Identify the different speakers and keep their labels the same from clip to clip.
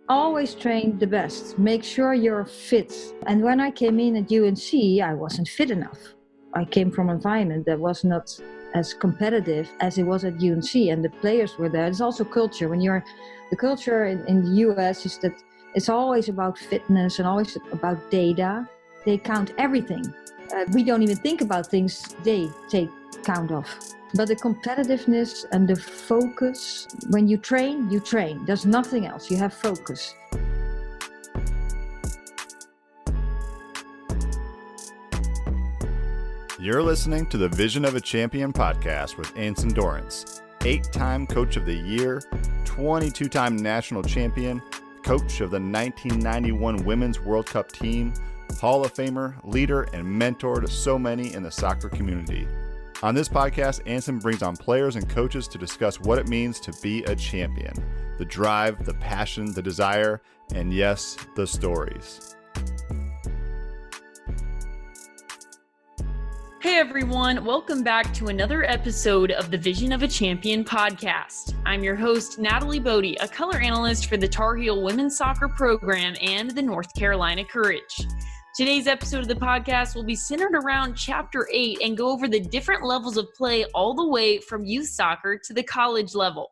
Speaker 1: Always train the best. Make sure you're fit. And when I came in at UNC, I wasn't fit enough. I came from an environment that was not as competitive as it was at UNC, and the players were there. It's also culture. The culture in the US is that it's always about fitness and always about data. They count everything. We don't even think about things they take count of. But the competitiveness and the focus, when you train, you train. There's nothing else. You have focus.
Speaker 2: You're listening to the Vision of a Champion podcast with Anson Dorrance, 8-time Coach of the Year, 22-time national champion, coach of the 1991 Women's World Cup team, Hall of Famer, leader, and mentor to so many in the soccer community. On this podcast, Anson brings on players and coaches to discuss what it means to be a champion, the drive, the passion, the desire, and yes, the stories.
Speaker 3: Hey everyone, welcome back to another episode of the Vision of a Champion podcast. I'm your host, Natalie Bode, a color analyst for the Tar Heel women's soccer program and the North Carolina Courage. Today's episode of the podcast will be centered around Chapter 8 and go over the different levels of play all the way from youth soccer to the college level.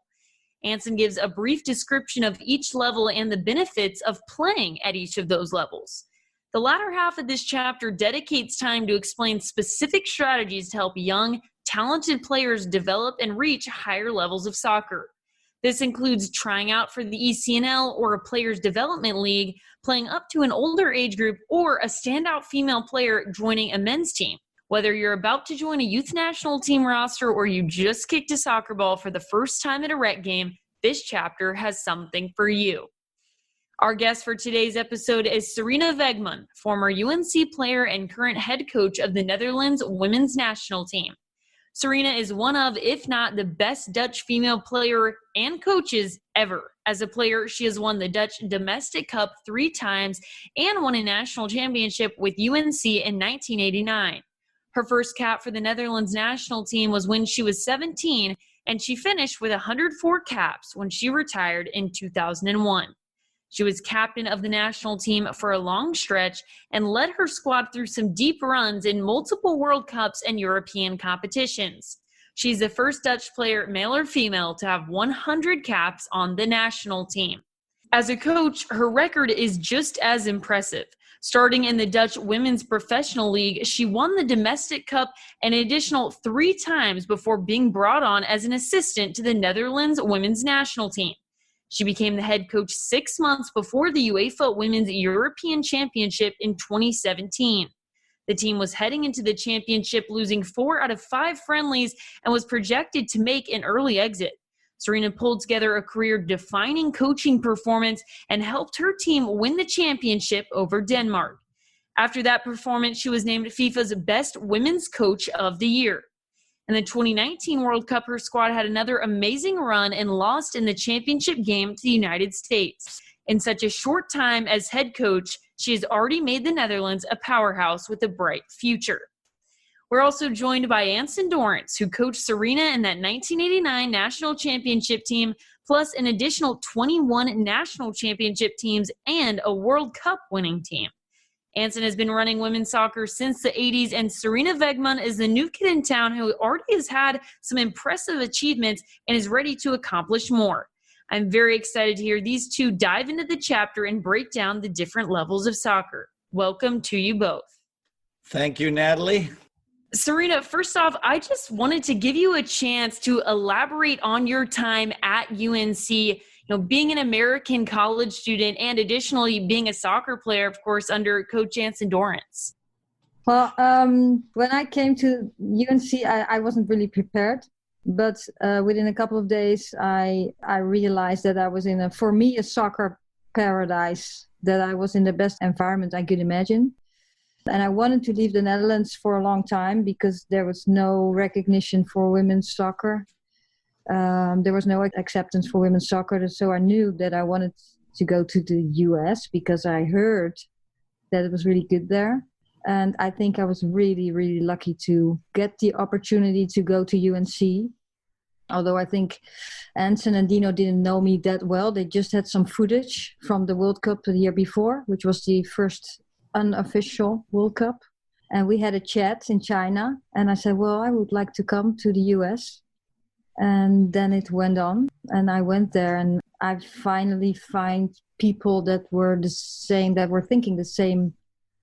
Speaker 3: Anson gives a brief description of each level and the benefits of playing at each of those levels. The latter half of this chapter dedicates time to explain specific strategies to help young, talented players develop and reach higher levels of soccer. This includes trying out for the ECNL or a players' development league, playing up to an older age group, or a standout female player joining a men's team. Whether you're about to join a youth national team roster or you just kicked a soccer ball for the first time at a rec game, this chapter has something for you. Our guest for today's episode is Sarina Wiegman, former UNC player and current head coach of the Netherlands women's national team. Sarina is one of, if not the best Dutch female player and coaches ever. As a player, she has won the Dutch Domestic Cup 3 times and won a national championship with UNC in 1989. Her first cap for the Netherlands national team was when she was 17, and she finished with 104 caps when she retired in 2001. She was captain of the national team for a long stretch and led her squad through some deep runs in multiple World Cups and European competitions. She's the first Dutch player, male or female, to have 100 caps on the national team. As a coach, her record is just as impressive. Starting in the Dutch Women's Professional League, she won the Domestic Cup an additional 3 times before being brought on as an assistant to the Netherlands women's national team. She became the head coach 6 months before the UEFA Women's European Championship in 2017. The team was heading into the championship losing 4 out of 5 friendlies and was projected to make an early exit. Sarina pulled together a career-defining coaching performance and helped her team win the championship over Denmark. After that performance, she was named FIFA's Best Women's Coach of the Year. In the 2019 World Cup, her squad had another amazing run and lost in the championship game to the United States. In such a short time as head coach, she has already made the Netherlands a powerhouse with a bright future. We're also joined by Anson Dorrance, who coached Sarina in that 1989 national championship team, plus an additional 21 national championship teams and a World Cup winning team. Anson has been running women's soccer since the 80s, and Sarina Wiegman is the new kid in town who already has had some impressive achievements and is ready to accomplish more. I'm very excited to hear these two dive into the chapter and break down the different levels of soccer. Welcome to you both.
Speaker 4: Thank you, Natalie.
Speaker 3: Sarina, first off, I just wanted to give you a chance to elaborate on your time at UNC. Being an American college student and additionally being a soccer player, of course, under Coach Anson Dorrance.
Speaker 1: Well, when I came to UNC, I wasn't really prepared. But within a couple of days, I realized that I was in for me, a soccer paradise, that I was in the best environment I could imagine. And I wanted to leave the Netherlands for a long time because there was no recognition for women's soccer. There was no acceptance for women's soccer, so I knew that I wanted to go to the US because I heard that it was really good there. And I think I was really, really lucky to get the opportunity to go to UNC. Although I think Anson and Dino didn't know me that well. They just had some footage from the World Cup the year before, which was the first unofficial World Cup. And we had a chat in China. And I said, well, I would like to come to the US. And then it went on. And I went there and I finally find people that were the same, that were thinking the same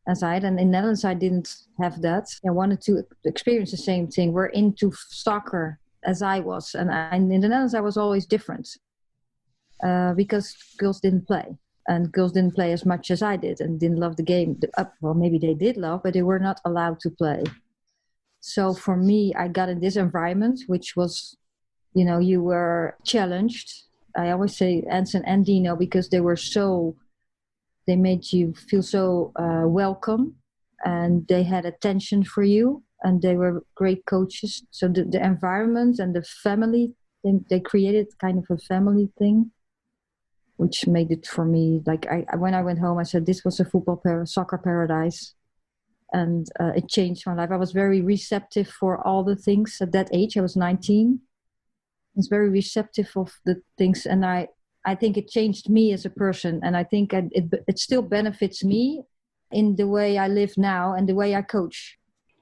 Speaker 1: as I had. And in Netherlands, I didn't have that. I wanted to experience the same thing. We're into soccer as I was. And in the Netherlands, I was always different because girls didn't play. And girls didn't play as much as I did and didn't love the game. Well, maybe they did love, but they were not allowed to play. So for me, I got in this environment, which was, you know, you were challenged. I always say Anson and Dino because they made you feel so welcome, and they had attention for you, and they were great coaches. So the environment and the family, they created kind of a family thing, which made it for me, like when I went home, I said, this was a soccer paradise. And it changed my life. I was very receptive for all the things at that age. I was 19. I was very receptive of the things. And I think it changed me as a person. And I think it still benefits me in the way I live now and the way I coach.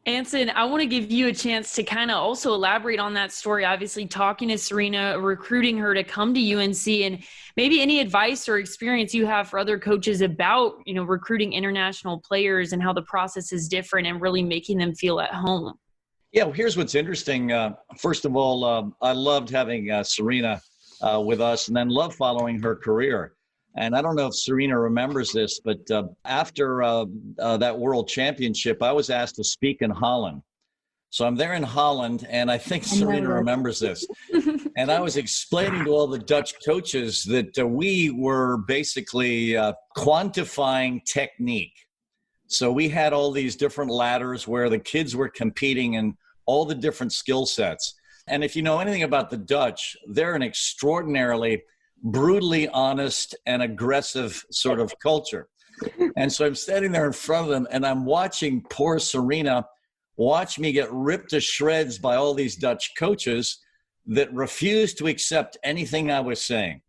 Speaker 3: Anson, I want to give you a chance to kind of also elaborate on that story, obviously talking to Serena, recruiting her to come to UNC, and maybe any advice or experience you have for other coaches about, you know, recruiting international players and how the process is different and really making them feel at home.
Speaker 4: Yeah, well, here's what's interesting. First of all, I loved having Serena with us and then loved following her career. And I don't know if Serena remembers this, but after that World Championship, I was asked to speak in Holland. So I'm there in Holland, and I think Serena remembers this. And I was explaining to all the Dutch coaches that we were basically quantifying technique. So we had all these different ladders where the kids were competing in all the different skill sets. And if you know anything about the Dutch, they're an extraordinarily brutally honest and aggressive sort of culture. And so I'm standing there in front of them and I'm watching poor Serena watch me get ripped to shreds by all these Dutch coaches that refused to accept anything I was saying.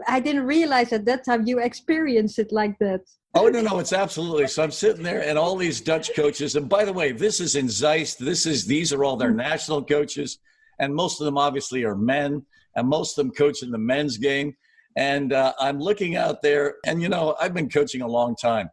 Speaker 1: I didn't realize at that time you experienced it like that.
Speaker 4: Oh, no, it's absolutely. So I'm sitting there and all these Dutch coaches, and by the way, this is in Zeist. These are all their national coaches. And most of them obviously are men. And most of them coach in the men's game. And I'm looking out there, and, you know, I've been coaching a long time,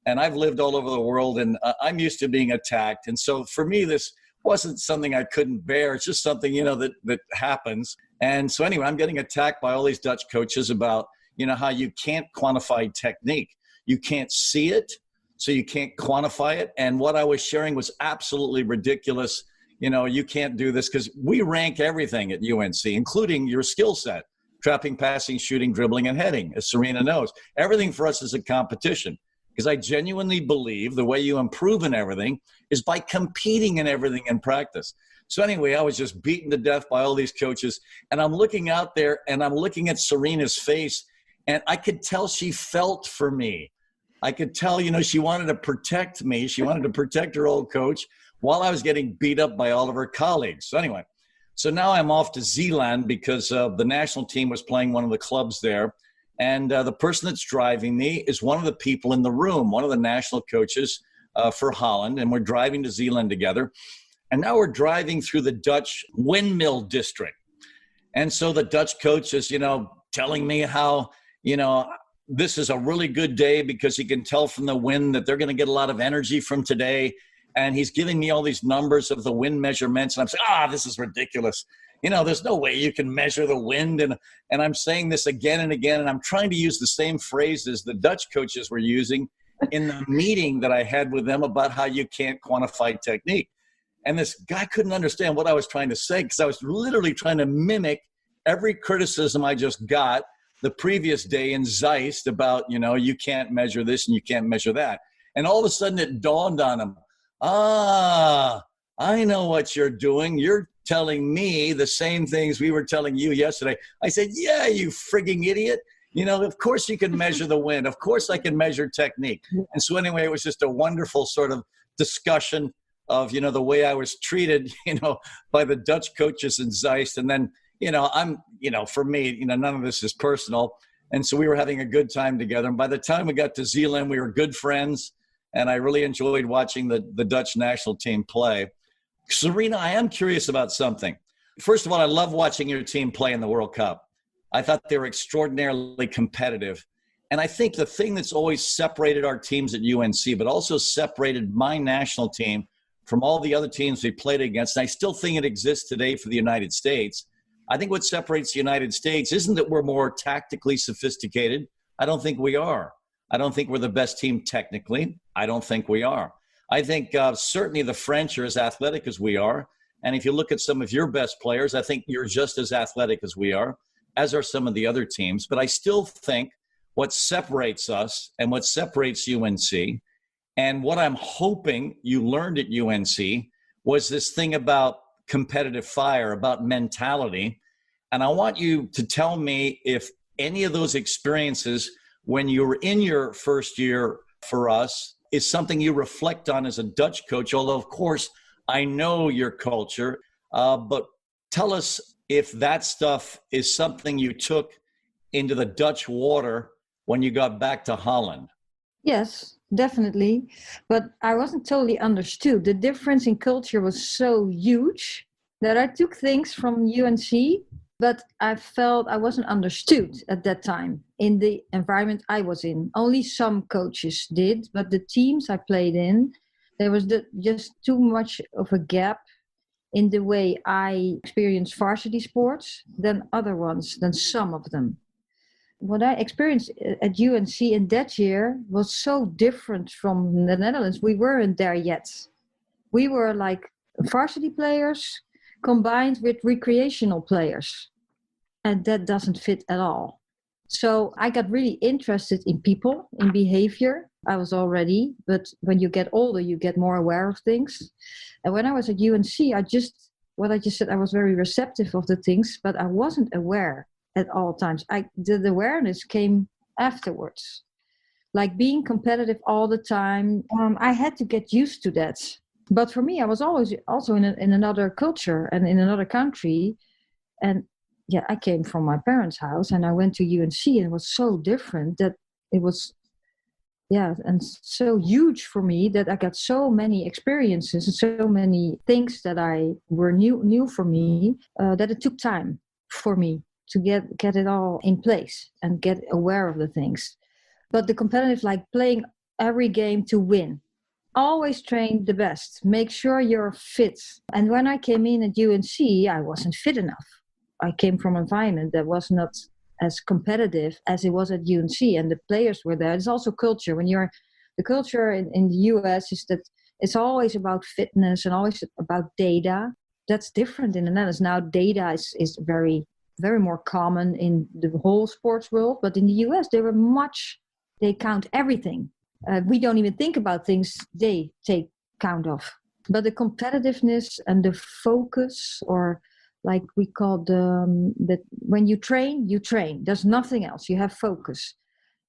Speaker 4: and I've lived all over the world, and I'm used to being attacked. And so for me, this wasn't something I couldn't bear. It's just something, you know, that happens. And so anyway, I'm getting attacked by all these Dutch coaches about, you know, how you can't quantify technique. You can't see it, so you can't quantify it. And what I was sharing was absolutely ridiculous. You know, you can't do this because we rank everything at UNC, including your skill set, trapping, passing, shooting, dribbling, and heading, as Serena knows. Everything for us is a competition because I genuinely believe the way you improve in everything is by competing in everything in practice. So anyway, I was just beaten to death by all these coaches, and I'm looking out there and I'm looking at Serena's face, and I could tell she felt for me. I could tell, you know, she wanted to protect me. She wanted to protect her old coach while I was getting beat up by all of her colleagues. So anyway, so now I'm off to Zeeland because the national team was playing one of the clubs there. And the person that's driving me is one of the people in the room, one of the national coaches for Holland. And we're driving to Zeeland together. And now we're driving through the Dutch windmill district. And so the Dutch coach is, you know, telling me how, you know, this is a really good day because you can tell from the wind that they're going to get a lot of energy from today. And he's giving me all these numbers of the wind measurements. And I'm saying, this is ridiculous. You know, there's no way you can measure the wind. And I'm saying this again and again. And I'm trying to use the same phrases the Dutch coaches were using in the meeting that I had with them about how you can't quantify technique. And this guy couldn't understand what I was trying to say because I was literally trying to mimic every criticism I just got the previous day in Zeist about, you know, you can't measure this and you can't measure that. And all of a sudden it dawned on him. I know what you're doing. You're telling me the same things we were telling you yesterday. I said, yeah, you frigging idiot. You know, of course you can measure the wind. Of course I can measure technique. And so anyway, it was just a wonderful sort of discussion of, you know, the way I was treated, you know, by the Dutch coaches in Zeist. And then, for me, none of this is personal. And so we were having a good time together. And by the time we got to Zeeland, we were good friends. And I really enjoyed watching the Dutch national team play. Serena, I am curious about something. First of all, I love watching your team play in the World Cup. I thought they were extraordinarily competitive. And I think the thing that's always separated our teams at UNC, but also separated my national team from all the other teams we played against, and I still think it exists today for the United States, I think what separates the United States isn't that we're more tactically sophisticated. I don't think we are. I don't think we're the best team technically. I don't think we are. I think certainly the French are as athletic as we are. And if you look at some of your best players, I think you're just as athletic as we are, as are some of the other teams. But I still think what separates us and what separates UNC, and what I'm hoping you learned at UNC, was this thing about competitive fire, about mentality. And I want you to tell me if any of those experiences when you were in your first year for us is something you reflect on as a Dutch coach, although of course I know your culture, but tell us if that stuff is something you took into the Dutch water when you got back to Holland.
Speaker 1: Yes, definitely. But I wasn't totally understood. The difference in culture was so huge that I took things from UNC, but I felt I wasn't understood at that time in the environment I was in. Only some coaches did, but the teams I played in, there was just too much of a gap in the way I experienced varsity sports than some of them. What I experienced at UNC in that year was so different from the Netherlands. We weren't there yet. We were like varsity players combined with recreational players. And that doesn't fit at all. So I got really interested in people, in behavior. I was already, but when you get older, you get more aware of things. And when I was at UNC, what I just said, I was very receptive of the things, but I wasn't aware at all times. The awareness came afterwards. Like being competitive all the time, I had to get used to that. But for me, I was always also in another culture and in another country. And yeah, I came from my parents' house and I went to UNC and it was so different that it was, and so huge for me that I got so many experiences and so many things that were new for me that it took time for me to get it all in place and get aware of the things. But the competitive, like playing every game to win, always train the best, make sure you're fit. And when I came in at UNC, I wasn't fit enough. I came from an environment that was not as competitive as it was at UNC, and the players were there. It's also culture. The culture in the US is that it's always about fitness and always about data. That's different in the Netherlands. Now data is very, very more common in the whole sports world, but in the US they count everything. We don't even think about things they take count of. But the competitiveness and the focus, or like we call that when you train. There's nothing else. You have focus.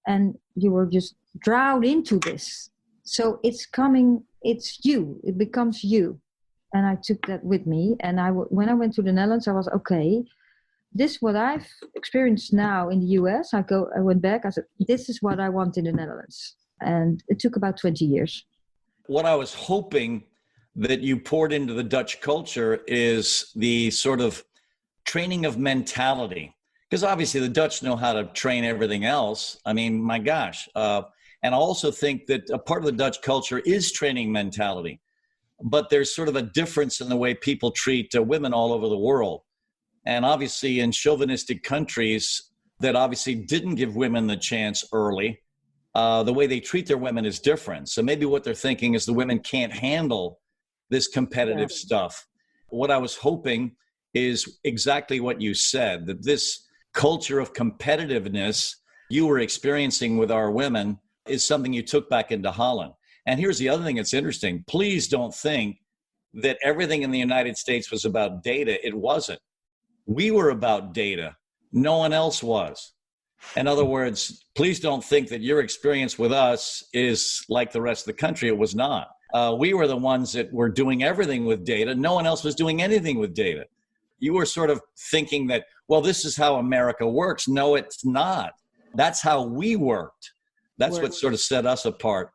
Speaker 1: And you were just drowned into this. So it's you. It becomes you. And I took that with me. And when I went to the Netherlands, I was, okay, this is what I've experienced now in the US. I went back, I said, this is what I want in the Netherlands. And it took about 20 years.
Speaker 4: What I was hoping that you poured into the Dutch culture is the sort of training of mentality. Because obviously the Dutch know how to train everything else. I mean, my gosh. And I also think that a part of the Dutch culture is training mentality. But there's sort of a difference in the way people treat women all over the world. And obviously in chauvinistic countries that obviously didn't give women the chance early, the way they treat their women is different. So maybe what they're thinking is the women can't handle this competitive stuff. What I was hoping is exactly what you said, that this culture of competitiveness you were experiencing with our women is something you took back into Holland. And here's the other thing that's interesting. Please don't think that everything in the United States was about data. It wasn't. We were about data. No one else was. In other words, please don't think that your experience with us is like the rest of the country. It was not. We were the ones that were doing everything with data. No one else was doing anything with data. You were sort of thinking that, well, this is how America works. No, it's not. That's how we worked. That's what sort of set us apart.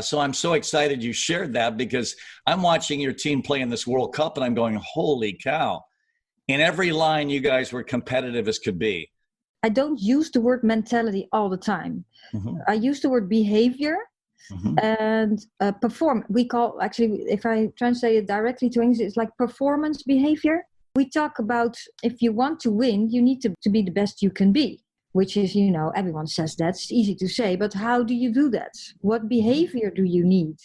Speaker 4: So I'm so excited you shared that, because I'm watching your team play in this World Cup and I'm going, holy cow. In every line, you guys were competitive as could be.
Speaker 1: I don't use the word mentality all the time. Mm-hmm. I use the word behavior and perform. We call, actually, if I translate it directly to English, it's like performance behavior. We talk about, if you want to win, you need to be the best you can be. Which is, everyone says that's easy to say, but how do you do that? What behavior do you need?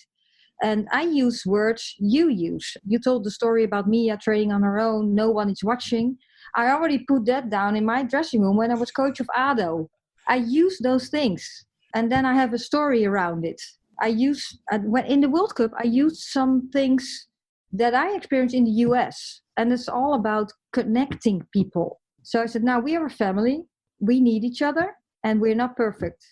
Speaker 1: And I use words you use. You told the story about Mia training on her own, no one is watching. I already put that down in my dressing room when I was coach of ADO. I use those things, and then I have a story around it. In the World Cup, I used some things that I experienced in the US, and it's all about connecting people. So I said, now we are a family. We need each other, and we're not perfect.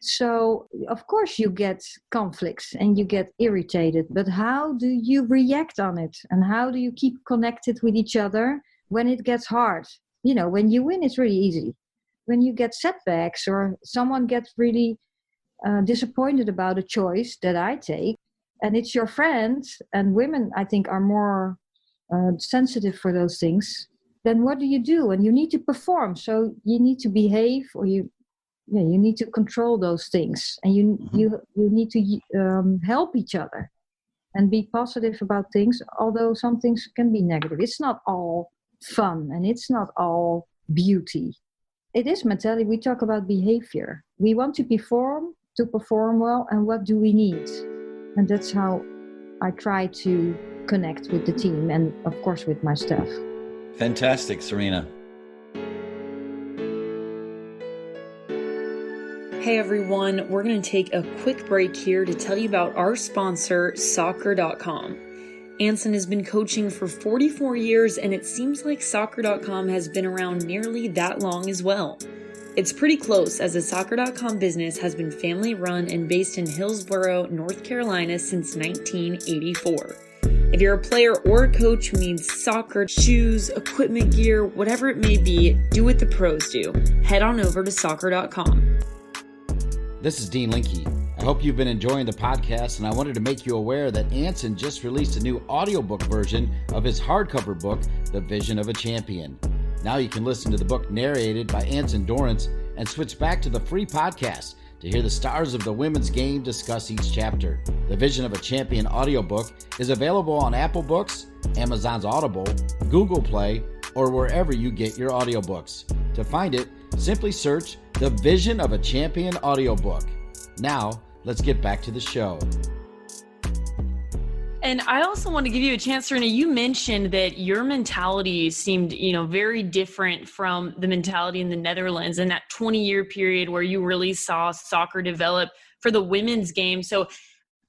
Speaker 1: So, of course, you get conflicts and you get irritated, but how do you react on it? And how do you keep connected with each other when it gets hard? When you win, it's really easy. When you get setbacks or someone gets really disappointed about a choice that I take, and it's your friends, and women, I think, are more sensitive for those things, then what do you do? And you need to perform. So you need to behave, or you need to control those things. And you need to help each other and be positive about things, although some things can be negative. It's not all fun and it's not all beauty. It is mentality. We talk about behavior. We want to perform well, and what do we need? And that's how I try to connect with the team and, of course, with my staff.
Speaker 4: Fantastic, Serena.
Speaker 3: Hey everyone, we're going to take a quick break here to tell you about our sponsor, Soccer.com. Anson has been coaching for 44 years, and it seems like Soccer.com has been around nearly that long as well. It's pretty close, as the Soccer.com business has been family run and based in Hillsborough, North Carolina since 1984. If you're a player or a coach who needs soccer, shoes, equipment gear, whatever it may be, do what the pros do. Head on over to Soccer.com.
Speaker 5: This is Dean Linke. I hope you've been enjoying the podcast, and I wanted to make you aware that Anson just released a new audiobook version of his hardcover book, The Vision of a Champion. Now you can listen to the book narrated by Anson Dorrance and switch back to the free podcast to hear the stars of the women's game discuss each chapter. The Vision of a Champion audiobook is available on Apple Books, Amazon's Audible, Google Play, or wherever you get your audiobooks. To find it, simply search The Vision of a Champion audiobook. Now, let's get back to the show.
Speaker 3: And I also want to give you a chance, Serena. You mentioned that your mentality seemed, very different from the mentality in the Netherlands in that 20-year period where you really saw soccer develop for the women's game. So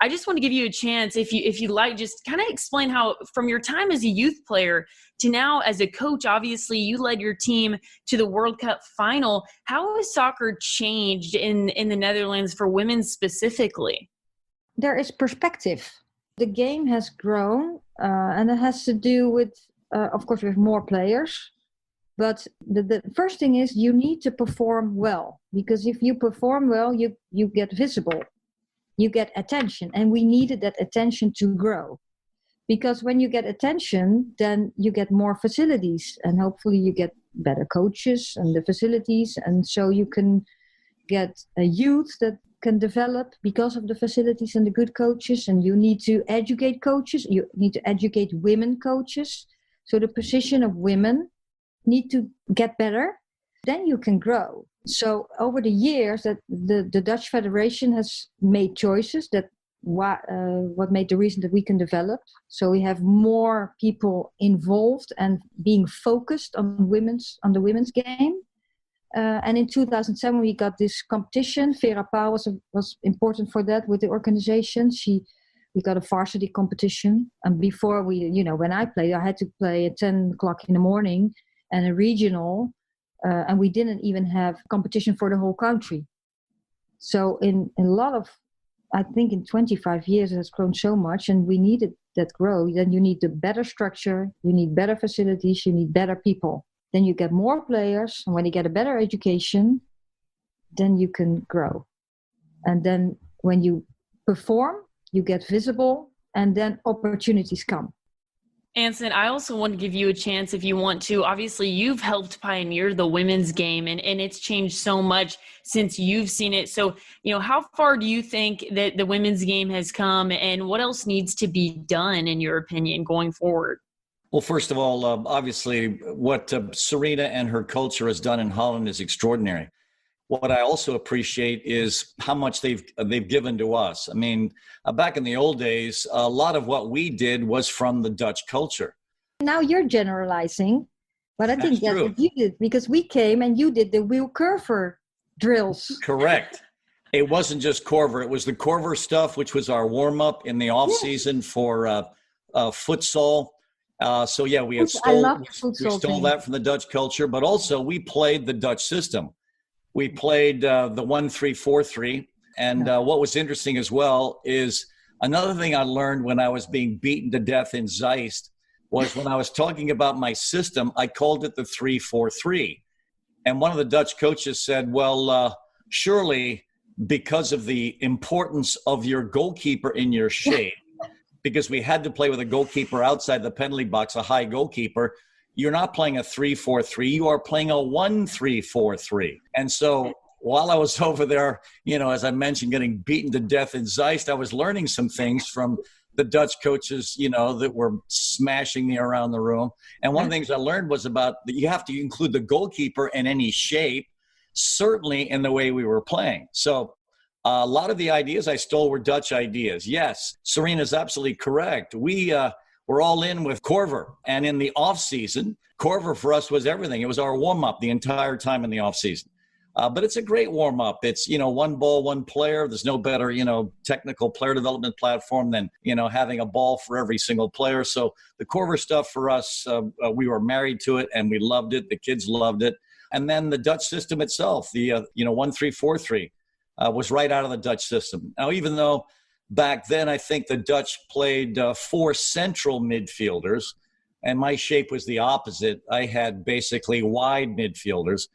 Speaker 3: I just want to give you a chance, if you like, just kind of explain how, from your time as a youth player to now as a coach, obviously you led your team to the World Cup final. How has soccer changed in the Netherlands for women specifically?
Speaker 1: There is perspective. The game has grown, and it has to do with, of course, with more players. But the first thing is you need to perform well, because if you perform well, you get visible, you get attention, and we needed that attention to grow. Because when you get attention, then you get more facilities, and hopefully you get better coaches and the facilities, and so you can get a youth that can develop because of the facilities and the good coaches. And you need to educate coaches. You need to educate women coaches. So the position of women need to get better. Then you can grow. So over the years that the Dutch Federation has made choices that what made the reason that we can develop. So we have more people involved and being focused on the women's game. And in 2007, we got this competition. Vera Pauw was important for that with the organization. We got a varsity competition. And before when I played, I had to play at 10 o'clock in the morning and a regional. And we didn't even have competition for the whole country. So in a lot of, I think in 25 years, it has grown so much. And we needed that grow, then you need the better structure, you need better facilities, you need better people. Then you get more players, and when you get a better education, then you can grow. And then when you perform, you get visible, and then opportunities come.
Speaker 3: Anson, I also want to give you a chance if you want to. Obviously, you've helped pioneer the women's game, and it's changed so much since you've seen it. So, how far do you think that the women's game has come, and what else needs to be done, in your opinion, going forward?
Speaker 4: Well, first of all, obviously, what Serena and her culture has done in Holland is extraordinary. What I also appreciate is how much they've given to us. I mean, back in the old days, a lot of what we did was from the Dutch culture.
Speaker 1: Now you're generalizing, but I think that's what you did, because we came and you did the wheel curver drills.
Speaker 4: Correct. It wasn't just Corver. It was the Corver stuff, which was our warm-up in the off-season for futsal. We stole that from the Dutch culture, but also we played the Dutch system. We played the 1-3-4-3. And what was interesting as well is another thing I learned when I was being beaten to death in Zeist was when I was talking about my system, I called it the 3-4-3. And one of the Dutch coaches said, well, surely because of the importance of your goalkeeper in your shape, because we had to play with a goalkeeper outside the penalty box, a high goalkeeper, you're not playing a 3-4-3, you are playing a 1-3-4-3. And so while I was over there, as I mentioned, getting beaten to death in Zeist, I was learning some things from the Dutch coaches, that were smashing me around the room. And one of the things I learned was about that you have to include the goalkeeper in any shape, certainly in the way we were playing. So a lot of the ideas I stole were Dutch ideas. Yes, Serena's absolutely correct. We're all in with Corver. And in the off season, Corver for us was everything. It was our warm up the entire time in the off season. But it's a great warm up. It's, one ball, one player. There's no better, technical player development platform than, having a ball for every single player. So the Corver stuff for us, we were married to it and we loved it. The kids loved it. And then the Dutch system itself, the, 1-3-4-3 was right out of the Dutch system. Now, even though back then, I think the Dutch played 4 central midfielders, and my shape was the opposite. I had basically wide midfielders.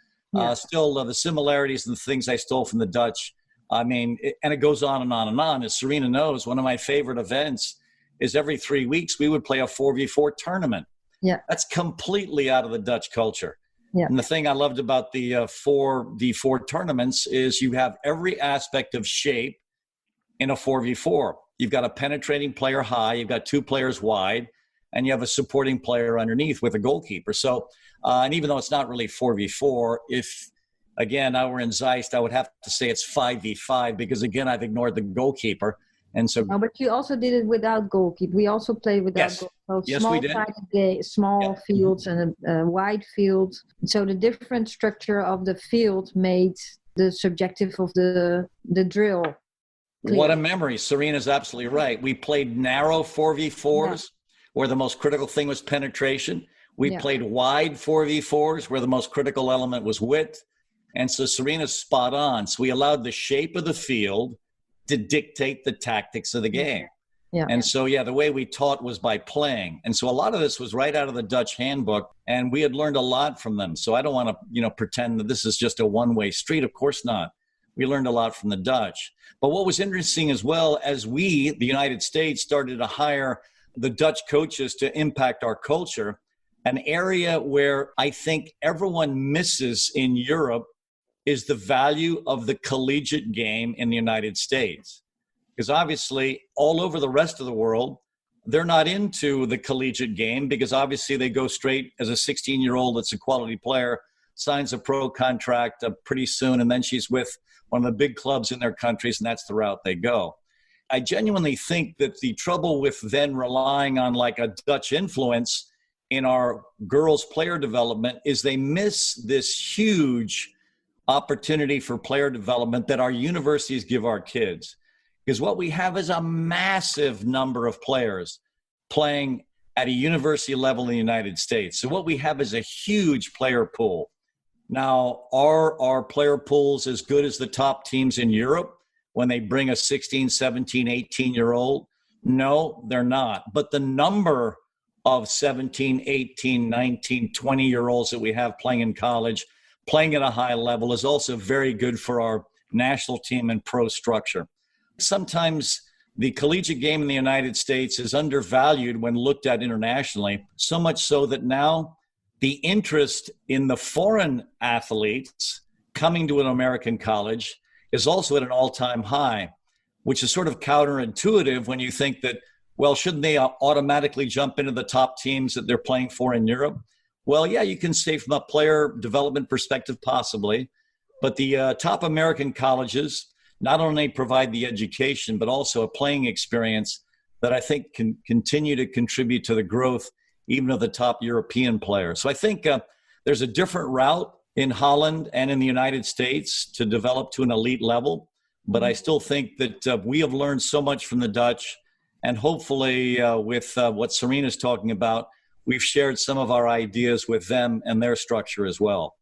Speaker 4: Still, the similarities and the things I stole from the Dutch, and it goes on and on and on. As Serena knows, one of my favorite events is every 3 weeks we would play a 4v4 tournament.
Speaker 1: Yeah,
Speaker 4: that's completely out of the Dutch culture.
Speaker 1: Yeah.
Speaker 4: And the thing I loved about the 4v4 tournaments is you have every aspect of shape in a 4v4. You've got a penetrating player high, you've got 2 players wide, and you have a supporting player underneath with a goalkeeper. So, and even though it's not really 4v4, if, again, I were in Zeist, I would have to say it's 5v5 because, again, I've ignored the goalkeeper. And so,
Speaker 1: but you also did it without goalkeeper. We also played without goalkeeper.
Speaker 4: Yes, we did.
Speaker 1: Small fields and a wide field. So the different structure of the field made the subjective of the drill clear.
Speaker 4: What a memory. Serena's absolutely right. We played narrow 4v4s where the most critical thing was penetration. We played wide 4v4s where the most critical element was width. And so Serena's spot on. So we allowed the shape of the field to dictate the tactics of the game.
Speaker 1: Yeah.
Speaker 4: And so, the way we taught was by playing. And so a lot of this was right out of the Dutch handbook, and we had learned a lot from them. So I don't want to, pretend that this is just a one-way street. Of course not. We learned a lot from the Dutch. But what was interesting as well, as we, the United States, started to hire the Dutch coaches to impact our culture, an area where I think everyone misses in Europe is the value of the collegiate game in the United States. Because obviously, all over the rest of the world, they're not into the collegiate game because obviously they go straight as a 16-year-old that's a quality player, signs a pro contract pretty soon, and then she's with one of the big clubs in their countries, and that's the route they go. I genuinely think that the trouble with then relying on like a Dutch influence in our girls' player development is they miss this huge opportunity for player development that our universities give our kids. Because what we have is a massive number of players playing at a university level in the United States. So what we have is a huge player pool. Now, are our player pools as good as the top teams in Europe when they bring a 16, 17, 18-year-old? No, they're not. But the number of 17, 18, 19, 20-year-olds that we have playing in college, playing at a high level, is also very good for our national team and pro structure. Sometimes the collegiate game in the United States is undervalued when looked at internationally, so much so that now the interest in the foreign athletes coming to an American college is also at an all-time high, which is sort of counterintuitive when you think that, well, shouldn't they automatically jump into the top teams that they're playing for in Europe? Well, yeah, you can say from a player development perspective, possibly, but the top American colleges not only provide the education, but also a playing experience that I think can continue to contribute to the growth even of the top European players. So I think there's a different route in Holland and in the United States to develop to an elite level. But I still think that we have learned so much from the Dutch. And hopefully with what Serena's talking about, we've shared some of our ideas with them and their structure as well.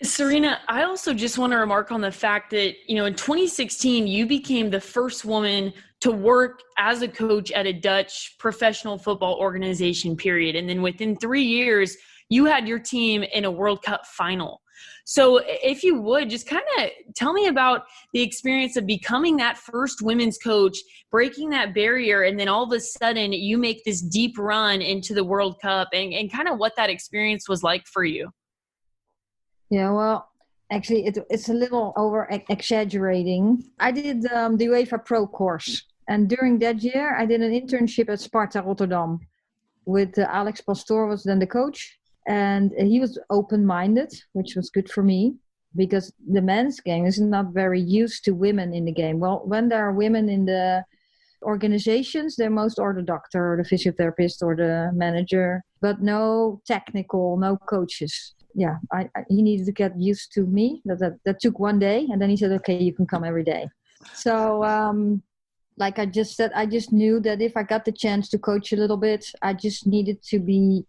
Speaker 3: Serena, I also just want to remark on the fact that, in 2016, you became the first woman to work as a coach at a Dutch professional football organization, period. And then within 3 years, you had your team in a World Cup final. So if you would, just kind of tell me about the experience of becoming that first women's coach, breaking that barrier, and then all of a sudden you make this deep run into the World Cup and kind of what that experience was like for you.
Speaker 1: Yeah, well, actually, it's a little over-exaggerating. I did the UEFA Pro course. And during that year, I did an internship at Sparta Rotterdam with Alex Pastoor was then the coach. And he was open-minded, which was good for me because the men's game is not very used to women in the game. Well, when there are women in the organizations, they're most or the doctor or the physiotherapist or the manager, but no technical, no coaches. Yeah, he needed to get used to me. That took one day, and then he said, okay, you can come every day. So like I just said, I just knew that if I got the chance to coach a little bit, I just needed to be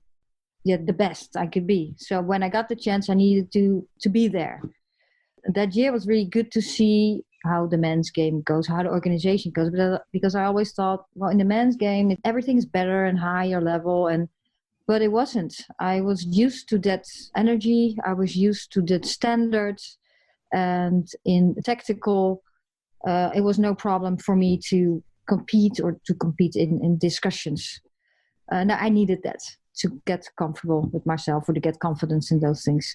Speaker 1: the best I could be. So when I got the chance, I needed to be there. That year was really good to see how the men's game goes, how the organization goes, because I always thought, well, in the men's game, everything's better and higher level, but it wasn't. I was used to that energy. I was used to that standards, and in tactical, it was no problem for me to compete in discussions. Now I needed that to get comfortable with myself or to get confidence in those things.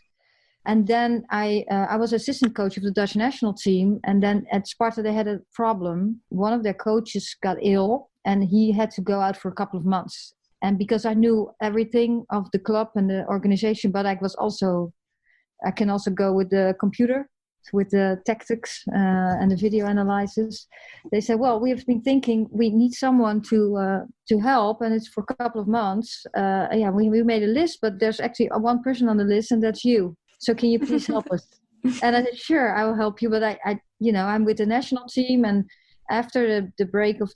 Speaker 1: And then I was assistant coach of the Dutch national team. And then at Sparta, they had a problem. One of their coaches got ill and he had to go out for a couple of months. And because I knew everything of the club and the organization, but I can also go with the computer, with the tactics and the video analysis. They said, well, we have been thinking we need someone to help, and it's for a couple of months. We made a list, but there's actually one person on the list, and that's you. So can you please help us? And I said, sure, I will help you. But I'm with the national team, and after the break of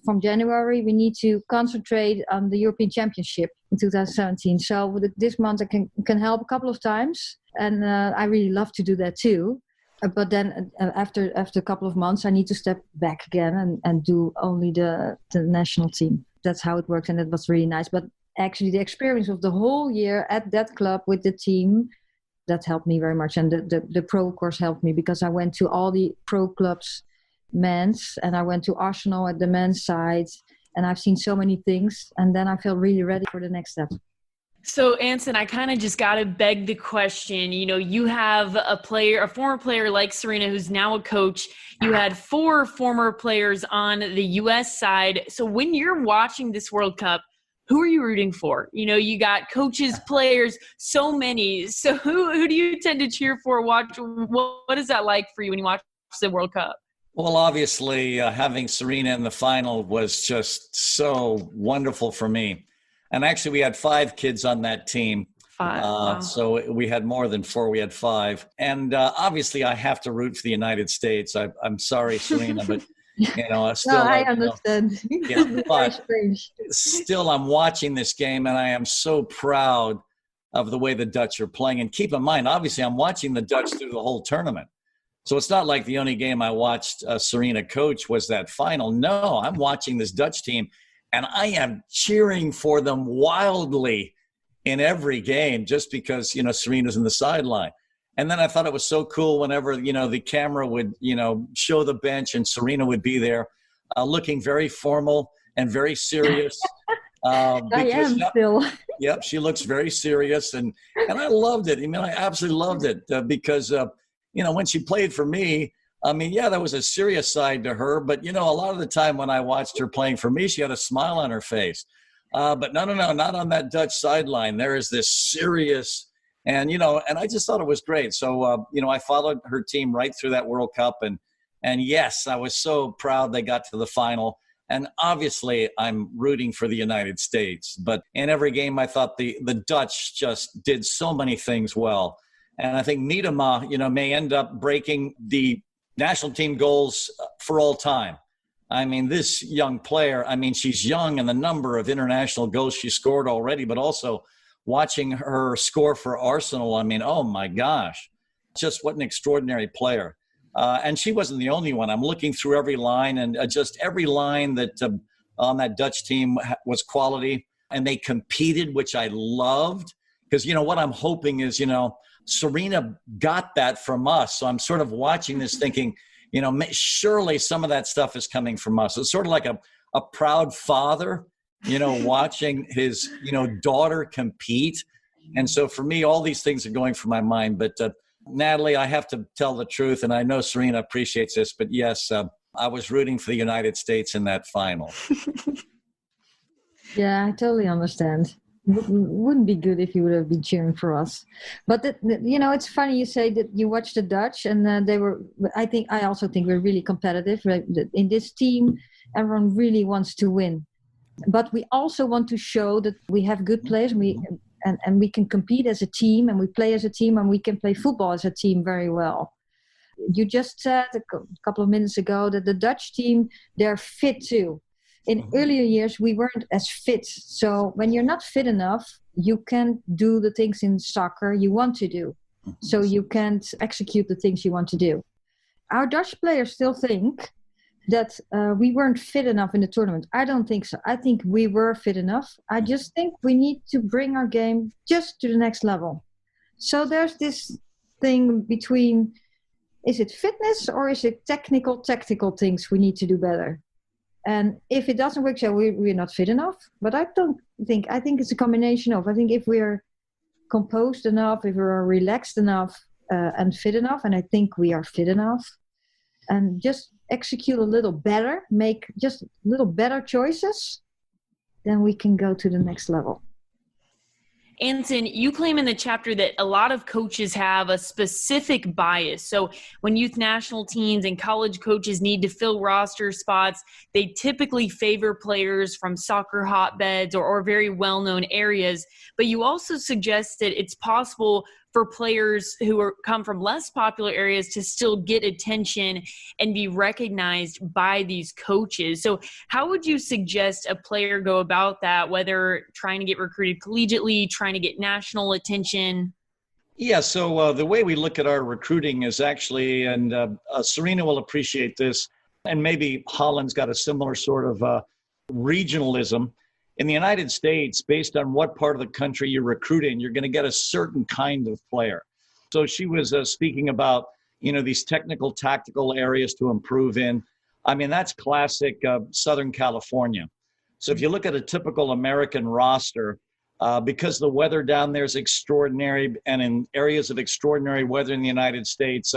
Speaker 1: from January, we need to concentrate on the European Championship in 2017. So with this month, I can help a couple of times. And I really love to do that too. But then after a couple of months, I need to step back again and do only the national team. That's how it works. And it was really nice. But actually the experience of the whole year at that club with the team, that helped me very much. And the pro course helped me because I went to all the pro clubs, men's, and I went to Arsenal at the men's side. And I've seen so many things. And then I feel really ready for the next step.
Speaker 3: So, Anson, I kind of just got to beg the question. You have a former player like Serena, who's now a coach. You had 4 former players on the U.S. side. So when you're watching this World Cup, who are you rooting for? You got coaches, players, so many. So who do you tend to cheer for? What is that like for you when you watch the World Cup?
Speaker 4: Well, obviously, having Serena in the final was just so wonderful for me. And actually, we had 5 kids on that team.
Speaker 3: 5. Wow.
Speaker 4: So we had more than 4. We had 5. And obviously, I have to root for the United States. I'm sorry, Serena, but, still.
Speaker 1: No, I understand.
Speaker 4: But still, I'm watching this game, and I am so proud of the way the Dutch are playing. And keep in mind, obviously, I'm watching the Dutch through the whole tournament. So it's not like the only game I watched Serena coach was that final. No, I'm watching this Dutch team, and I am cheering for them wildly in every game just because, Serena's in the sideline. And then I thought it was so cool whenever, the camera would, show the bench and Serena would be there looking very formal and very serious.
Speaker 1: I am still.
Speaker 4: Yep, she looks very serious. And I loved it. I absolutely loved it because, when she played for me, there was a serious side to her. But, a lot of the time when I watched her playing for me, she had a smile on her face. But no, not on that Dutch sideline. There is this serious, and I just thought it was great. So, I followed her team right through that World Cup. And yes, I was so proud they got to the final. And obviously, I'm rooting for the United States. But in every game, I thought the Dutch just did so many things well. And I think Miedema, may end up breaking the national team goals for all time. This young player, she's young, and the number of international goals she scored already, but also watching her score for Arsenal, oh my gosh, just what an extraordinary player. And she wasn't the only one. I'm looking through every line, and just every line that on that Dutch team was quality, and they competed, which I loved. Because, what I'm hoping is, Serena got that from us. So I'm sort of watching this thinking, surely some of that stuff is coming from us. It's sort of like a proud father, watching his, daughter compete. And so for me, all these things are going through my mind. But Natalie, I have to tell the truth, and I know Serena appreciates this, but yes, I was rooting for the United States in that final.
Speaker 1: Yeah, I totally understand. Wouldn't be good if you would have been cheering for us. But it's funny you say that you watched the Dutch, and they were. I also think we're really competitive. Right? In this team, everyone really wants to win, but we also want to show that we have good players. And we can compete as a team, and we play as a team, and we can play football as a team very well. You just said a couple of minutes ago that the Dutch team, they're fit too. In earlier years, we weren't as fit. So when you're not fit enough, you can't do the things in soccer you want to do. So you can't execute the things you want to do. Our Dutch players still think that we weren't fit enough in the tournament. I don't think so. I think we were fit enough. I just think we need to bring our game just to the next level. So there's this thing between, is it fitness or is it tactical things we need to do better? And if it doesn't work, so we're not fit enough. But I think it's a combination of, I think if we're composed enough, if we're relaxed enough and fit enough, and I think we are fit enough, and just execute a little better, make just little better choices, then we can go to the next level.
Speaker 3: Anson, you claim in the chapter that a lot of coaches have a specific bias. So when youth national teams and college coaches need to fill roster spots, they typically favor players from soccer hotbeds or very well-known areas. But you also suggest that it's possible for players who come from less popular areas to still get attention and be recognized by these coaches. So how would you suggest a player go about that, whether trying to get recruited collegiately, trying to get national attention?
Speaker 4: Yeah, so the way we look at our recruiting is actually, and Serena will appreciate this, and maybe Holland's got a similar sort of regionalism. In the United States, based on what part of the country you're recruiting, you're going to get a certain kind of player. So she was speaking about, these technical, tactical areas to improve in. That's classic Southern California. So if you look at a typical American roster, because the weather down there is extraordinary, and in areas of extraordinary weather in the United States,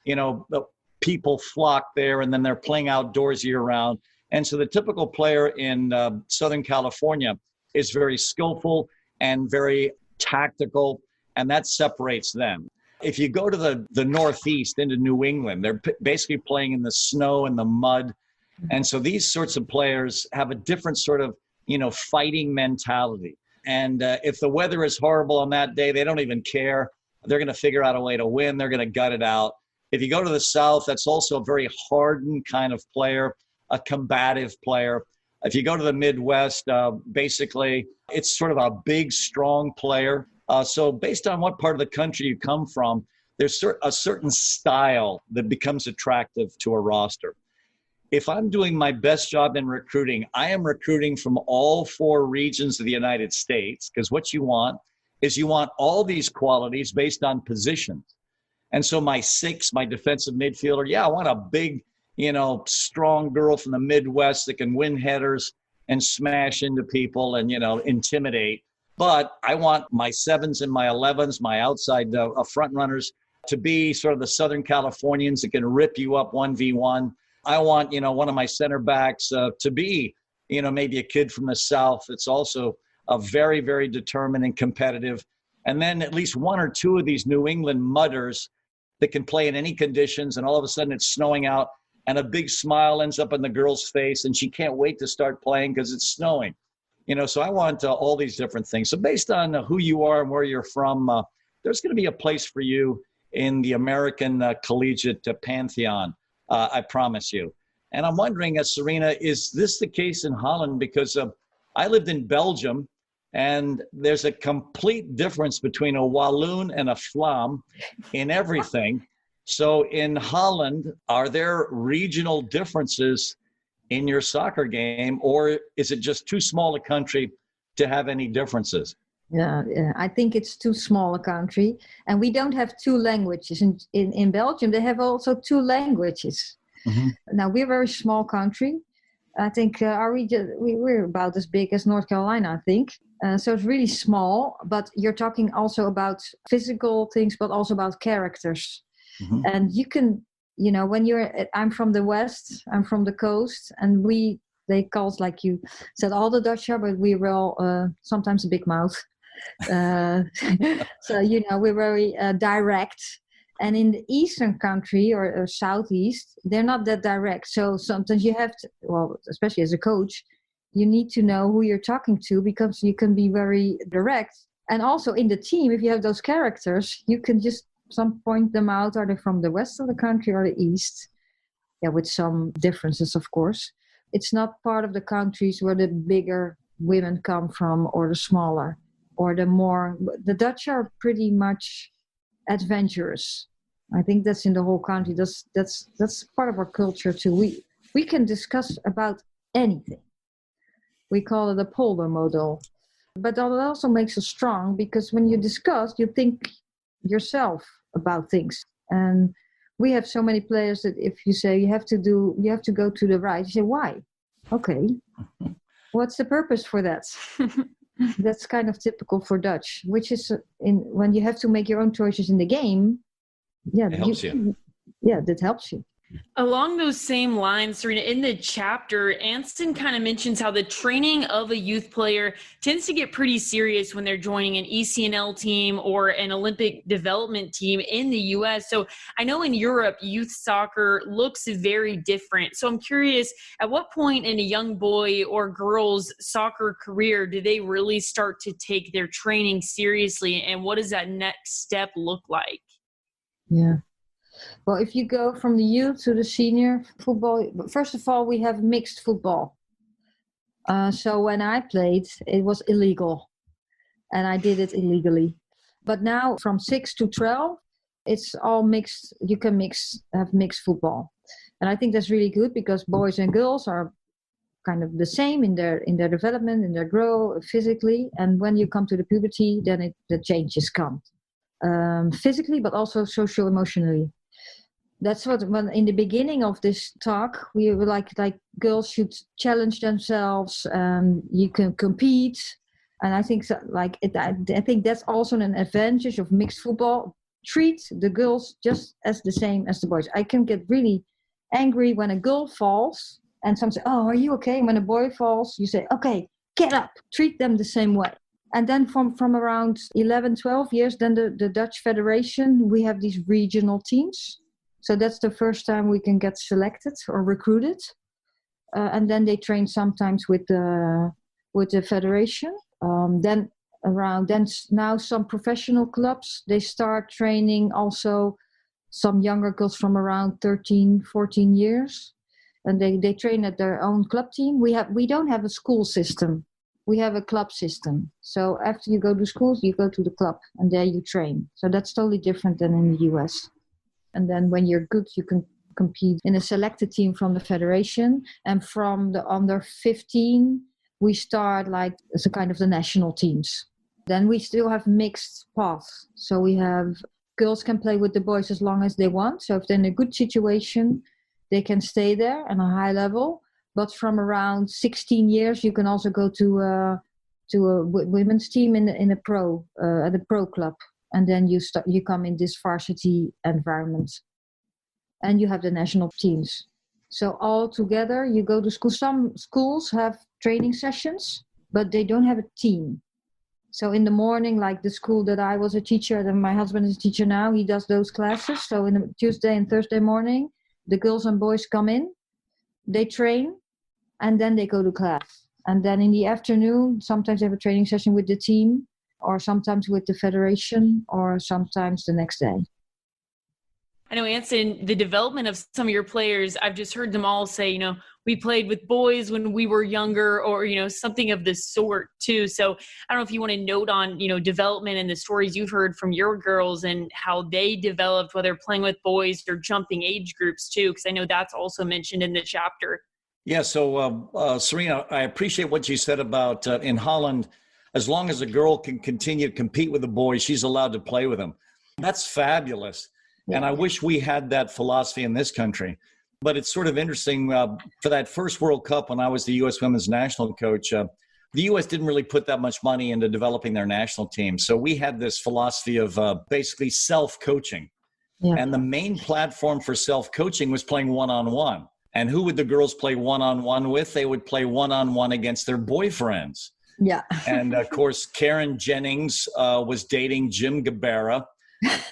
Speaker 4: the people flock there, and then they're playing outdoors year round. And so the typical player in Southern California is very skillful and very tactical, and that separates them. If you go to the Northeast into New England, they're basically playing in the snow and the mud. And so these sorts of players have a different sort of, fighting mentality. And if the weather is horrible on that day, they don't even care. They're going to figure out a way to win. They're going to gut it out. If you go to the South, that's also a very hardened kind of player, a combative player. If you go to the Midwest, basically, it's sort of a big, strong player. So based on what part of the country you come from, there's a certain style that becomes attractive to a roster. If I'm doing my best job in recruiting, I am recruiting from all 4 regions of the United States, because what you want is you want all these qualities based on positions. And so my 6, my defensive midfielder, I want a big, strong girl from the Midwest that can win headers and smash into people and, intimidate. But I want my 7s and my 11s, my outside front runners, to be sort of the Southern Californians that can rip you up 1v1. I want, one of my center backs to be, maybe a kid from the South that's also very, very determined and competitive. And then at least 1 or 2 of these New England mudders that can play in any conditions, and all of a sudden it's snowing out and a big smile ends up on the girl's face and she can't wait to start playing because it's snowing. So I want all these different things. So based on who you are and where you're from, there's going to be a place for you in the American collegiate pantheon, I promise you. And I'm wondering, Serena, is this the case in Holland? Because I lived in Belgium, and there's a complete difference between a Walloon and a Flam in everything. So in Holland, are there regional differences in your soccer game, or is it just too small a country to have any differences?
Speaker 1: Yeah, I think it's too small a country, and we don't have 2 languages. In Belgium, they have also 2 languages. Mm-hmm. Now, we're a very small country. I think our region, we're about as big as North Carolina, I think. So it's really small, but you're talking also about physical things, but also about characters. Mm-hmm. And you can, I'm from the West, I'm from the coast, and they call us, like you said, all the Dutch are, but we were all sometimes a big mouth. So, we're very direct. And in the eastern country or southeast, they're not that direct. So sometimes you have to, especially as a coach, you need to know who you're talking to, because you can be very direct. And also in the team, if you have those characters, you can just point them out. Are they from the west of the country or the east? Yeah, with some differences, of course. It's not part of the countries where the bigger women come from, or the smaller, or the Dutch are pretty much adventurous. I think that's in the whole country. That's part of our culture too. We can discuss about anything. We call it a polder model. But that also makes us strong, because when you discuss, you think yourself about things. And we have so many players that if you say you have to go to the right, you say, why? Okay. What's the purpose for that? That's kind of typical for Dutch, which is when you have to make your own choices in the game. Yeah,
Speaker 4: it helps you.
Speaker 1: Yeah, that helps you.
Speaker 3: Along those same lines, Serena, in the chapter, Anson kind of mentions how the training of a youth player tends to get pretty serious when they're joining an ECNL team or an Olympic development team in the U.S. So I know in Europe, youth soccer looks very different. So I'm curious, at what point in a young boy or girl's soccer career do they really start to take their training seriously? And what does that next step look like?
Speaker 1: Yeah. Well, if you go from the youth to the senior football, first of all, we have mixed football. So when I played, it was illegal, and I did it illegally. But now from 6 to 12, it's all mixed. You can have mixed football. And I think that's really good, because boys and girls are kind of the same in their development, in their growth physically. And when you come to the puberty, then the changes come. Physically, but also socio-emotionally. That's when in the beginning of this talk, we were like girls should challenge themselves, and you can compete. And I think I think that's also an advantage of mixed football. Treat the girls just as the same as the boys. I can get really angry when a girl falls, and some say, "Oh, are you okay?" And when a boy falls, you say, "Okay, get up." Treat them the same way. And then from around 11, 12 years, then the Dutch Federation, we have these regional teams. So that's the first time we can get selected or recruited. And then they train sometimes with the federation. Then now some professional clubs, they start training also some younger girls from around 13, 14 years. And they train at their own club team. We don't have a school system we have a club system. So after you go to schools, you go to the club and there you train. So that's totally different than in the US. And then when you're good, you can compete in a selected team from the federation. And from the under 15, we start like as a kind of the national teams. Then we still have mixed paths. So we have girls can play with the boys as long as they want. So if they're in a good situation, they can stay there on a high level. But from around 16 years, you can also go to a women's team in a pro at a pro club, and then you come in this varsity environment, and you have the national teams. So all together, you go to school. Some schools have training sessions, but they don't have a team. So in the morning, like the school that I was a teacher, and my husband is a teacher now, he does those classes. So in the Tuesday and Thursday morning, the girls and boys come in, they train, and then they go to class. And then in the afternoon, sometimes they have a training session with the team, or sometimes with the federation, or sometimes the next day.
Speaker 3: I know, Anson, the development of some of your players, I've just heard them all say, we played with boys when we were younger, or, something of this sort too. So I don't know if you want to note on, development and the stories you've heard from your girls and how they developed, whether playing with boys or jumping age groups too, because I know that's also mentioned in the chapter.
Speaker 4: Yeah, so Serena, I appreciate what you said about in Holland, as long as a girl can continue to compete with the boys, she's allowed to play with them. That's fabulous. Yeah. And I wish we had that philosophy in this country. But it's sort of interesting. For that first World Cup, when I was the U.S. women's national coach, the U.S. didn't really put that much money into developing their national team. So we had this philosophy of basically self-coaching. Yeah. And the main platform for self-coaching was playing one-on-one. And who would the girls play one-on-one with? They would play one-on-one against their boyfriends.
Speaker 1: Yeah.
Speaker 4: And, of course, Karen Jennings was dating Jim Gabarra.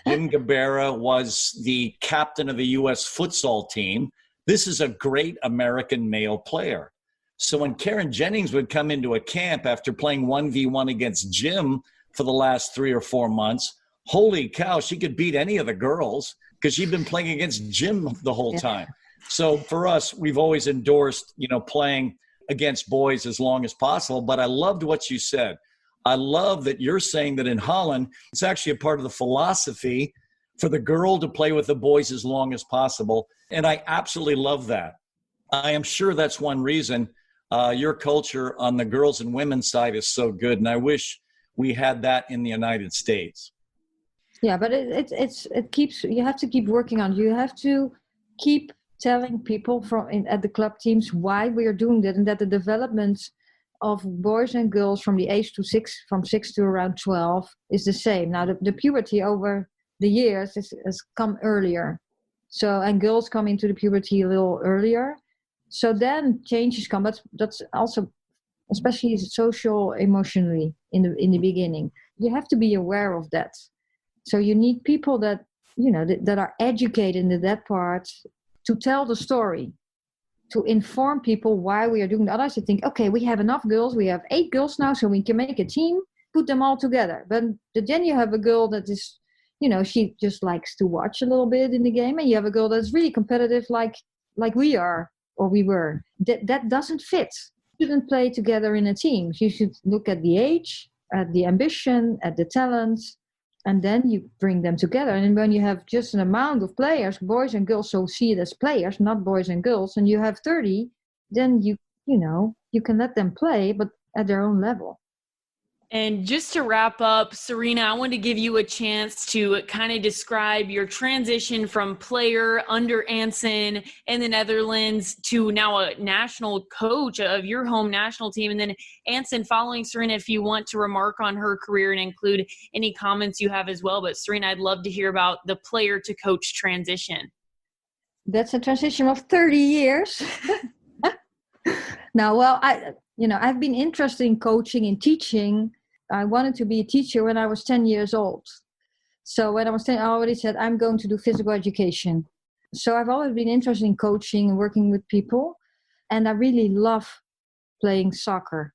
Speaker 4: Jim Gabarra was the captain of the U.S. futsal team. This is a great American male player. So when Karen Jennings would come into a camp after playing 1v1 against Jim for the last 3 or 4 months, holy cow, she could beat any of the girls because she'd been playing against Jim the whole time. So for us, we've always endorsed, playing against boys as long as possible. But I loved what you said. I love that you're saying that in Holland, it's actually a part of the philosophy for the girl to play with the boys as long as possible. And I absolutely love that. I am sure that's one reason your culture on the girls and women's side is so good. And I wish we had that in the United States.
Speaker 1: Yeah, but it keeps, you have to keep working on it. You have to keep telling people at the club teams why we are doing that, and that the development of boys and girls from the age from 6 to around 12 is the same. Now the puberty over the years has come earlier. So, and girls come into the puberty a little earlier. So then changes come, but that's also, especially social, emotionally in the beginning. You have to be aware of that. So you need people that, that are educated in that part, to tell the story, to inform people why we are doing that. Otherwise, you think, okay, we have enough girls. We have 8 girls now, so we can make a team, put them all together. But then you have a girl that is, she just likes to watch a little bit in the game. And you have a girl that's really competitive like we are, or we were. That doesn't fit. You shouldn't play together in a team. You should look at the age, at the ambition, at the talent, and then you bring them together. And when you have just an amount of players, boys and girls, so see it as players, not boys and girls, and you have 30, then you can let them play, but at their own level.
Speaker 3: And just to wrap up, Serena, I want to give you a chance to kind of describe your transition from player under Anson in the Netherlands to now a national coach of your home national team. And then Anson following Serena, if you want to remark on her career and include any comments you have as well. But Serena, I'd love to hear about the player to coach transition.
Speaker 1: That's a transition of 30 years. Now, well, I've been interested in coaching and teaching. I wanted to be a teacher when I was 10 years old. So when I was 10, I already said, I'm going to do physical education. So I've always been interested in coaching and working with people. And I really love playing soccer.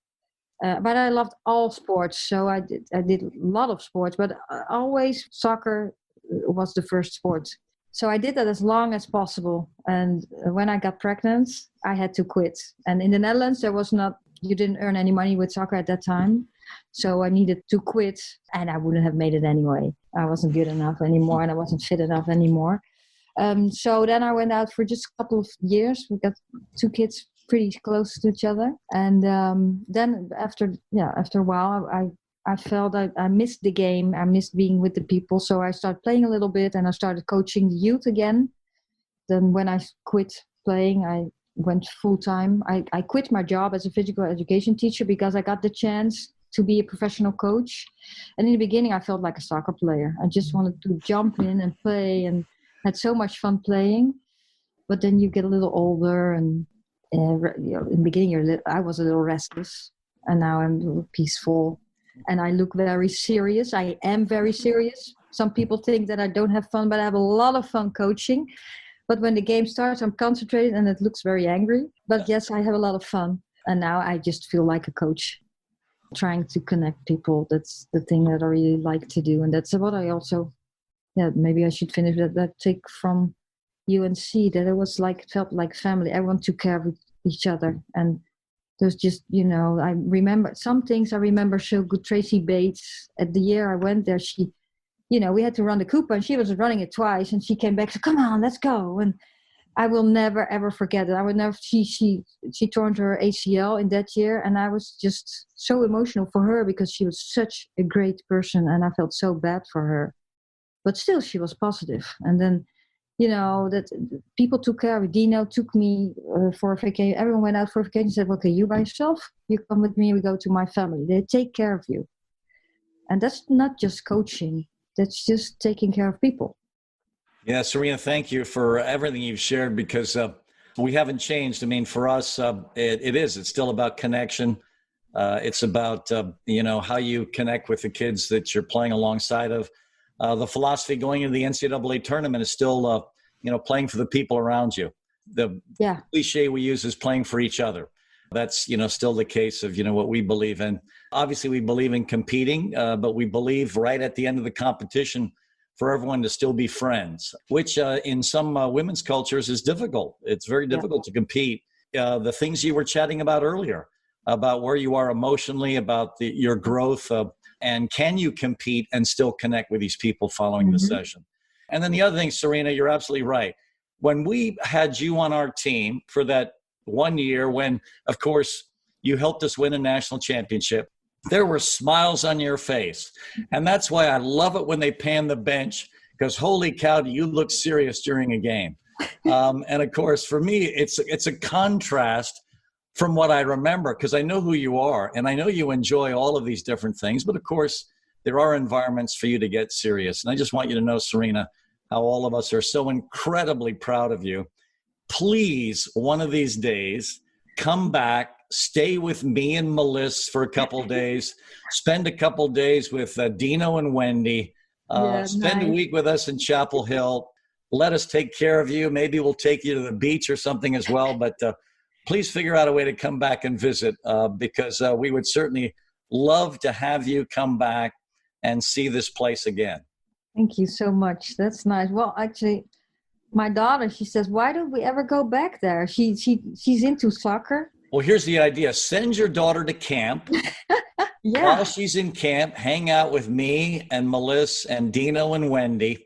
Speaker 1: But I loved all sports. So I did a lot of sports, but always soccer was the first sport. So I did that as long as possible. And when I got pregnant, I had to quit. And in the Netherlands, there was not you didn't earn any money with soccer at that time. So I needed to quit, and I wouldn't have made it anyway. I wasn't good enough anymore, and I wasn't fit enough anymore. So then I went out for just a couple of years. We got 2 kids pretty close to each other. And then after a while, I felt I missed the game. I missed being with the people. So I started playing a little bit, and I started coaching the youth again. Then when I quit playing, I went full time. I quit my job as a physical education teacher because I got the chance to be a professional coach. And in the beginning, I felt like a soccer player. I just wanted to jump in and play, and had so much fun playing. But then you get a little older, and in the beginning, I was a little restless, and now I'm a little peaceful. And I look very serious. I am very serious. Some people think that I don't have fun, but I have a lot of fun coaching. But when the game starts, I'm concentrated, and it looks very angry. But yes, I have a lot of fun. And now I just feel like a coach, trying to connect people. That's the thing that I really like to do. And that's what I also, maybe I should finish that take from UNC, that it felt like family. Everyone took care of each other. And there's just, I remember some things I remember so good. Tracy Bates, at the year I went there, she, we had to run the Coupe, and she was running it twice, and she came back, said, come on, let's go. And I will never, ever forget it. I would never, she torn her ACL in that year, and I was just so emotional for her because she was such a great person, and I felt so bad for her. But still, she was positive. And then, that people took care of it. Dino took me for a vacation. Everyone went out for a vacation and said, okay, you by yourself, you come with me, we go to my family. They take care of you. And that's not just coaching. That's just taking care of people.
Speaker 4: Yeah, Serena, thank you for everything you've shared, because we haven't changed. I mean, for us, it's still about connection. It's about, how you connect with the kids that you're playing alongside of. The philosophy going into the NCAA tournament is still, playing for the people around you. The cliche we use is playing for each other. That's, still the case of, what we believe in. Obviously, we believe in competing, but we believe right at the end of the competition for everyone to still be friends, which in some women's cultures is difficult. It's very difficult to compete. The things you were chatting about earlier, about where you are emotionally, about your growth, and can you compete and still connect with these people following the session? And then the other thing, Serena, you're absolutely right. When we had you on our team for that 1 year, when, of course, you helped us win a national championship, there were smiles on your face. And that's why I love it when they pan the bench, because holy cow, do you look serious during a game. And of course, for me, it's a contrast from what I remember, because I know who you are, and I know you enjoy all of these different things. But of course, there are environments for you to get serious. And I just want you to know, Serena, how all of us are so incredibly proud of you. Please, one of these days, come back, stay with me and Melissa for a couple of days, spend a couple of days with Dino and Wendy, spend a week with us in Chapel Hill. Let us take care of you. Maybe we'll take you to the beach or something as well. But please figure out a way to come back and visit, because we would certainly love to have you come back and see this place again.
Speaker 1: Thank you so much. That's nice. Well, actually, my daughter, she says, why don't we ever go back there? She's into soccer.
Speaker 4: Well, here's the idea. Send your daughter to camp. While she's in camp, hang out with me and Melissa and Dino and Wendy,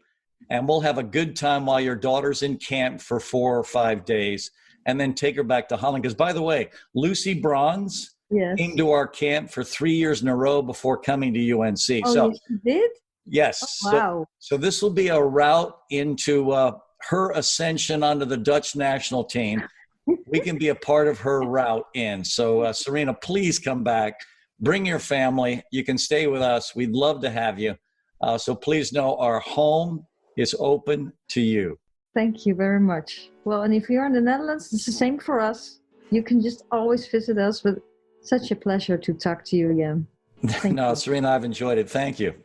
Speaker 4: and we'll have a good time while your daughter's in camp for 4 or 5 days, and then take her back to Holland. Because, by the way, Lucy Bronze came to our camp for 3 years in a row before coming to UNC.
Speaker 1: Oh, so, you did?
Speaker 4: Yes.
Speaker 1: Oh, wow.
Speaker 4: So this will be a route into her ascension onto the Dutch national team. We can be a part of her route in. So, Serena, please come back. Bring your family. You can stay with us. We'd love to have you. So please know our home is open to you.
Speaker 1: Thank you very much. Well, and if you're in the Netherlands, it's the same for us. You can just always visit us. But such a pleasure to talk to you again. Thank you.
Speaker 4: Serena, I've enjoyed it. Thank you.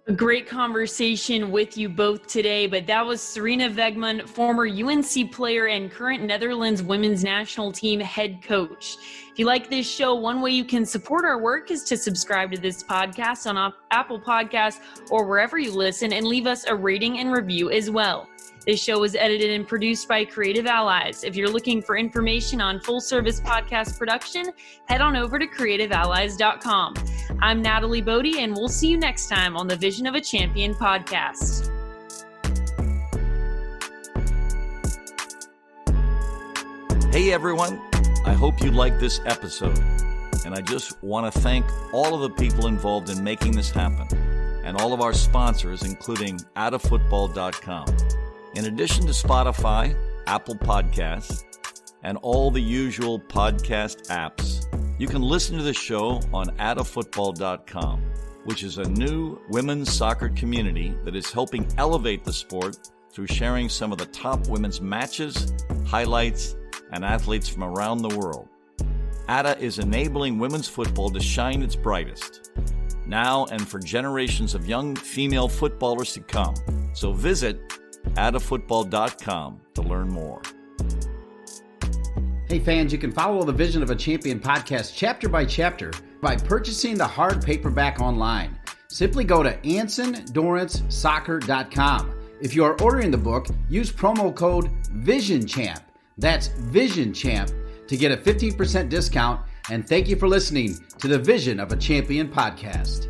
Speaker 3: A great conversation with you both today, but that was Sarina Wiegman, former UNC player and current Netherlands women's national team head coach. If you like this show, one way you can support our work is to subscribe to this podcast on Apple Podcasts or wherever you listen, and leave us a rating and review as well. This show was edited and produced by Creative Allies. If you're looking for information on full-service podcast production, head on over to creativeallies.com. I'm Natalie Bode, and we'll see you next time on the Vision of a Champion podcast.
Speaker 4: Hey everyone, I hope you liked this episode. And I just want to thank all of the people involved in making this happen, and all of our sponsors, including OutofFootball.com. In addition to Spotify, Apple Podcasts, and all the usual podcast apps, you can listen to the show on OutofFootball.com, which is a new women's soccer community that is helping elevate the sport through sharing some of the top women's matches, highlights, and athletes from around the world. ATA is enabling women's football to shine its brightest, now and for generations of young female footballers to come. So visit OutofFootball.com to learn more.
Speaker 5: Hey fans, you can follow the Vision of a Champion podcast chapter by chapter by purchasing the hard paperback online. Simply go to AnsonDorranceSoccer.com. If you are ordering the book, use promo code VISIONCHAMP. That's VISIONCHAMP to get a 15% discount. And thank you for listening to the Vision of a Champion podcast.